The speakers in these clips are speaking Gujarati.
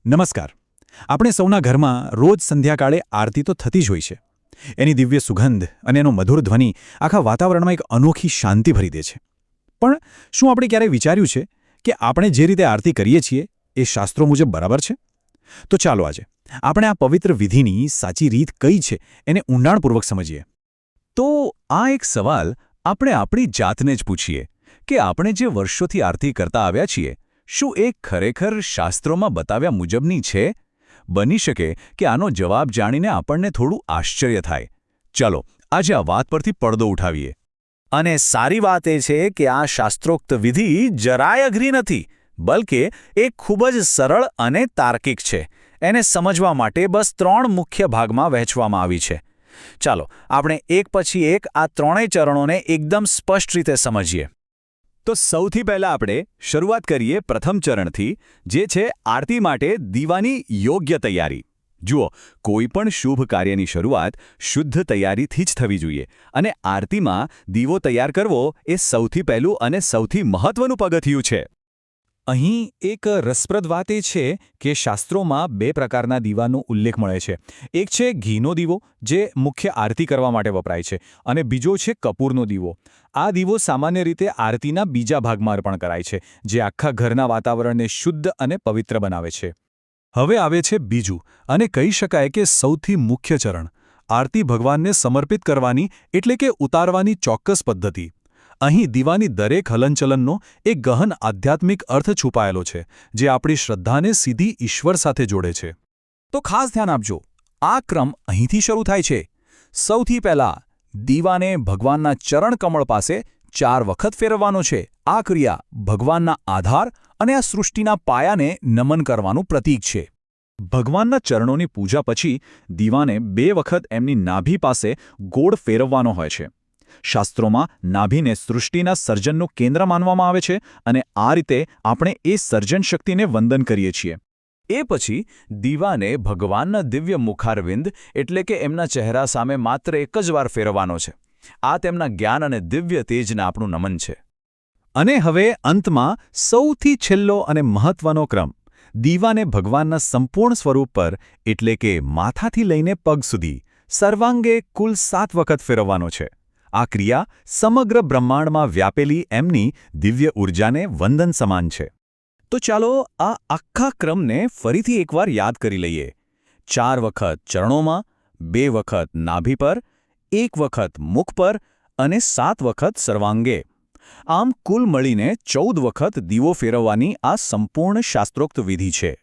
નમસ્કાર. આપણે સૌના ઘરમાં રોજ સંધ્યાકાળે આરતી તો થતી જ હોય છે. એની દિવ્ય સુગંધ અને એનો મધુર ધ્વનિ આખા વાતાવરણમાં એક અનોખી શાંતિ ભરી દે છે. પણ શું આપણે ક્યારેય વિચાર્યું છે કે આપણે જે રીતે આરતી કરીએ છીએ એ શાસ્ત્રો મુજબ બરાબર છે? તો ચાલો આજે આપણે આ પવિત્ર વિધિની સાચી રીત કઈ છે એને ઊંડાણપૂર્વક સમજીએ. તો આ એક સવાલ આપણે આપણી જાતને જ પૂછીએ કે આપણે જે વર્ષોથી આરતી કરતા આવ્યા છીએ, શું એ ખરેખર શાસ્ત્રોમાં બતાવ્યા મુજબની છે? બની શકે કે આનો જવાબ જાણીને આપણને થોડું આશ્ચર્ય થાય. ચાલો આજે આ વાત પરથી પડદો ઉઠાવીએ. અને સારી વાત એ છે કે આ શાસ્ત્રોક્ત વિધિ જરાય અઘરી નથી, બલકે એ ખૂબ જ સરળ અને તાર્કિક છે. એને સમજવા માટે બસ 3 મુખ્ય ભાગમાં વહેંચવામાં આવી છે. ચાલો આપણે એક પછી એક આ ત્રણેય ચરણોને એકદમ સ્પષ્ટ રીતે સમજીએ. તો સૌથી પહેલા આપણે શરૂઆત કરીએ પ્રથમ ચરણથી, જે છે આરતી માટે દીવાની યોગ્ય તૈયારી. જુઓ, કોઈ પણ શુભ કાર્યની શરૂઆત શુદ્ધ તૈયારીથી જ થવી જોઈએ, અને આરતીમાં દીવો તૈયાર કરવો એ સૌથી પહેલું અને સૌથી મહત્વનું પગથિયું છે. અહીં એક રસપ્રદ વાત એ છે કે શાસ્ત્રોમાં 2 પ્રકારના દીવાનો ઉલ્લેખ મળે છે. એક છે ઘીનો દીવો, જે મુખ્ય આરતી કરવા માટે વપરાય છે, અને બીજો છે કપૂરનો દીવો. આ દીવો સામાન્ય રીતે આરતીના બીજા ભાગમાં અર્પણ કરાય છે, જે આખા ઘરના વાતાવરણને શુદ્ધ અને પવિત્ર બનાવે છે. હવે આવે છે બીજું અને કહી શકાય કે સૌથી મુખ્ય ચરણ, આરતી ભગવાનને સમર્પિત કરવાની એટલે કે ઉતારવાની ચોક્કસ પદ્ધતિ. અહીં દીવાની દરેક હલનચલનનો એક ગહન આધ્યાત્મિક અર્થ છુપાયેલો છે, જે આપણી શ્રદ્ધાને સીધી ઈશ્વર સાથે જોડે છે. તો ખાસ ધ્યાન આપજો, આ ક્રમ અહીંથી શરૂ થાય છે. સૌથી પહેલાં દીવાને ભગવાનના ચરણકમળ પાસે 4 વખત ફેરવવાનો છે. આ ક્રિયા ભગવાનના આધાર અને આ સૃષ્ટિના પાયાને નમન કરવાનું પ્રતીક છે. ભગવાનના ચરણોની પૂજા પછી દીવાને 2 વખત એમની નાભી પાસે ગોળ ફેરવવાનો હોય છે. શાસ્ત્રોમાં નાભીને સૃષ્ટિના સર્જનનું કેન્દ્ર માનવામાં આવે છે, અને આ રીતે આપણે એ સર્જન શક્તિને વંદન કરીએ છીએ. એ પછી દીવાને ભગવાનના દિવ્ય મુખારવિંદ એટલે કે એમના ચહેરા સામે માત્ર એક જ વાર ફેરવવાનો છે. આ તેમના જ્ઞાન અને દિવ્ય તેજને આપણું નમન છે. અને હવે અંતમાં સૌથી છેલ્લો અને મહત્વનો ક્રમ, દીવાને ભગવાનના સંપૂર્ણ સ્વરૂપ પર એટલે કે માથાથી લઈને પગ સુધી સર્વાંગે કુલ 7 વખત ફેરવવાનો છે. આ ક્રિયા સમગ્ર બ્રહ્માંડમાં વ્યાપેલી એમની દિવ્ય ઊર્જાને વંદન સમાન છે. તો ચાલો આ આખા ક્રમને ફરીથી એકવાર યાદ કરી લઈએ. 4 વખત ચરણોમાં, 2 વખત નાભી પર, 1 વખત મુખ પર અને 7 વખત સર્વાંગે. આમ કુલ મળીને 14 વખત દીવો ફેરવવાની આ સંપૂર્ણ શાસ્ત્રોક્ત વિધિ છે.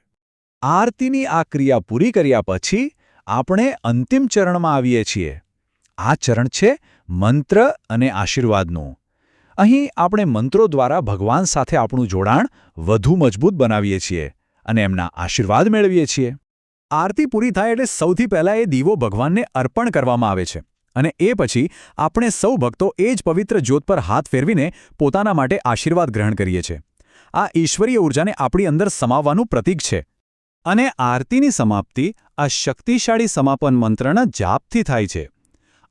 આરતીની આ ક્રિયા પૂરી કર્યા પછી આપણે અંતિમ ચરણમાં આવીએ છીએ. આ ચરણ છે મંત્ર અને આશીર્વાદનું. અહીં આપણે મંત્રો દ્વારા ભગવાન સાથે આપણું જોડાણ વધુ મજબૂત બનાવીએ છીએ અને એમના આશીર્વાદ મેળવીએ છીએ. આરતી પૂરી થાય એટલે સૌથી પહેલાં એ દીવો ભગવાનને અર્પણ કરવામાં આવે છે, અને એ પછી આપણે સૌ ભક્તો એ જ પવિત્ર જ્યોત પર હાથ ફેરવીને પોતાના માટે આશીર્વાદ ગ્રહણ કરીએ છીએ. આ ઈશ્વરીય ઊર્જાને આપણી અંદર સમાવવાનું પ્રતીક છે. અને આરતીની સમાપ્તિ આ શક્તિશાળી સમાપન મંત્રના જાપથી થાય છે.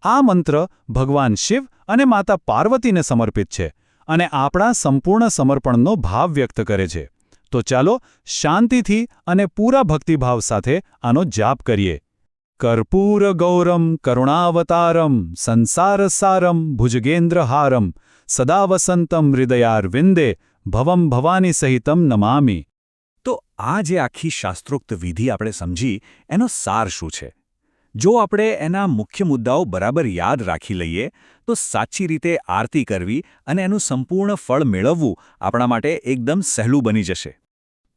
આ મંત્ર ભગવાન શિવ અને માતા પાર્વતીને સમર્પિત છે અને આપણા સંપૂર્ણ સમર્પણનો ભાવ વ્યક્ત કરે છે. તો ચાલો શાંતિથી અને પૂરા ભક્તિભાવ સાથે આનો જાપ કરીએ. કર્પૂર ગૌરમ કરુણાવતારમ સંસારસારમ ભુજગેન્દ્રહારમ સદા વસંતમ હૃદયારવિંદે ભવમ ભવાની સહિતમ નમામિ. તો આ જે આખી શાસ્ત્રોક્ત વિધિ આપણે સમજી, એનો સાર શું છે? જો આપણે એના મુખ્ય મુદ્દાઓ બરાબર યાદ રાખી લઈએ, તો સાચી રીતે આરતી કરવી અને એનું સંપૂર્ણ ફળ મેળવવું આપણા માટે એકદમ સહેલું બની જશે.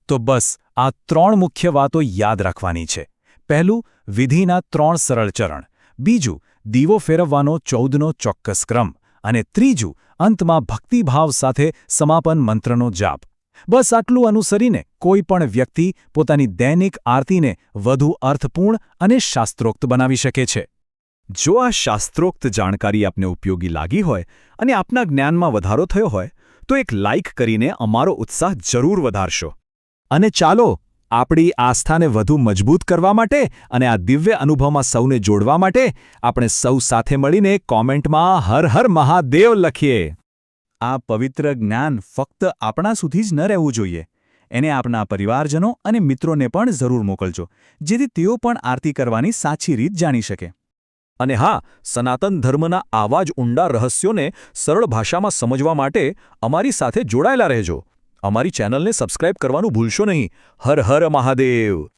તો બસ આ 3 મુખ્ય વાતો યાદ રાખવાની છે. પહેલું, વિધિના 3 સરળ ચરણ. બીજું, દીવો ફેરવવાનો 14નો ચોક્કસ ક્રમ. અને ત્રીજું, અંતમાં ભક્તિભાવ સાથે સમાપન મંત્રનો જાપ. બસ આટલું અનુસરીને કોઈ પણ વ્યક્તિ પોતાની દૈનિક આરતીને વધુ અર્થપૂર્ણ અને શાસ્ત્રોક્ત બનાવી શકે છે. જો આ શાસ્ત્રોક્ત જાણકારી આપને ઉપયોગી લાગી હોય અને આપના જ્ઞાનમાં વધારો થયો હોય, તો એક લાઇક કરીને અમારો ઉત્સાહ જરૂર વધારશો. અને ચાલો આપણી આસ્થાને વધુ મજબૂત કરવા માટે અને આ દિવ્ય અનુભવમાં સૌને જોડવા માટે આપણે સૌ સાથે મળીને કોમેન્ટમાં હર હર મહાદેવ લખીએ. આ પવિત્ર જ્ઞાન ફક્ત આપણા સુધી જ ન રહેવું જોઈએ. એને આપના પરિવારજનો અને મિત્રોને પણ જરૂર મોકલજો, જેથી તેઓ પણ આરતી કરવાની સાચી રીત જાણી શકે. અને હા, સનાતન ધર્મના આવા જ ઊંડા રહસ્યોને સરળ ભાષામાં સમજવા માટે અમારી સાથે જોડાયેલા રહેજો. અમારી ચેનલને સબસ્ક્રાઇબ કરવાનું ભૂલશો નહીં. હર હર મહાદેવ.